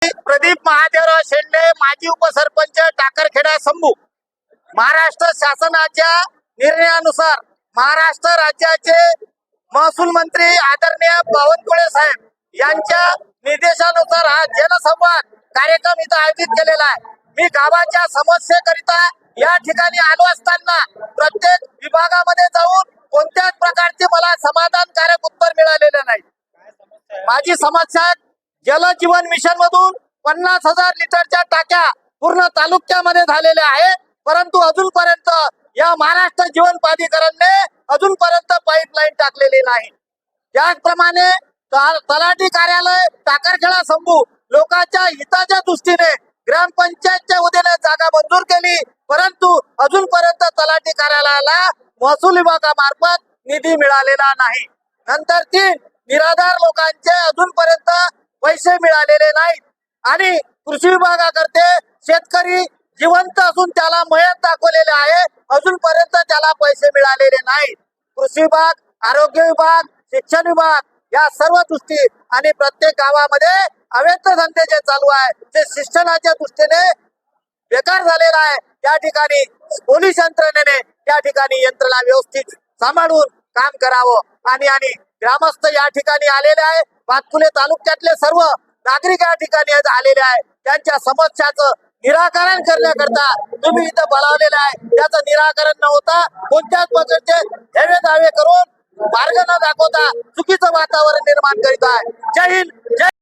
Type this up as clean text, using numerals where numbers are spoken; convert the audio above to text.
प्रदीप महादेवराव शेंडे, माजी उपसरपंच टाकरखेडा संभू। महाराष्ट्र शासनाच्या निर्णयानुसार महाराष्ट्र राज्याचे महसूल मंत्री आदरणीय बावनकुळे साहेब यांच्या निर्देशानुसार हा जनसंवाद कार्यक्रम इथं आयोजित केलेला आहे। मी गावाच्या समस्येकरिता या ठिकाणी आलो असताना प्रत्येक विभागामध्ये जाऊन कोणत्याच प्रकारचे मला समाधानकारक उत्तर मिळालेले नाही। माझी समस्या जल जीवन मिशन मधून 50,000 लिटरच्या टाक्या पूर्ण तालुक्यामध्ये झालेल्या आहे, परंतु अजूनपर्यंत या महाराष्ट्र जीवन प्राधिकरणने अजूनपर्यंत पाईपलाईन टाकलेली नाही। त्याचप्रमाणे तलाठी कार्यालय टाकरखेडा संभू लोकांच्या हिताच्या दृष्टीने ग्रामपंचायतच्या वतीने जागा मंजूर केली, परंतु अजूनपर्यंत तलाठी कार्यालयाला महसूल विभागामार्फत निधी मिळालेला नाही। नंतर 3 निराधार लोकांचे अजूनपर्यंत पैसे मिळालेले नाहीत आणि कृषी विभागाकरते शेतकरी जिवंत असून त्याला मयत दाखवलेले आहे, अजूनपर्यंत त्याला पैसे मिळालेले नाहीत। कृषी विभाग, आरोग्य विभाग, शिक्षण विभाग या सर्व दृष्टी आणि प्रत्येक गावामध्ये अवैध धंदे जे चालू आहे ते शिक्षणाच्या दृष्टीने बेकार झालेला आहे। त्या ठिकाणी पोलीस यंत्रणेने त्या ठिकाणी यंत्रणा व्यवस्थित सांभाळून काम करावं आणि ग्रामस्थ या ठिकाणी आलेले आहे। पातकुले तालुक्यातले सर्व नागरिक या ठिकाणी आलेले आहे। त्यांच्या समस्याचं निराकरण करण्याकरता तुम्ही इथं बोलावलेलं आहे, त्याचं निराकरण न होता कोणत्याच प्रकारचे हेवे दावे करून मार्ग न दाखवता चुकीचं वातावरण निर्माण करीत आहे। जय हिंद, जय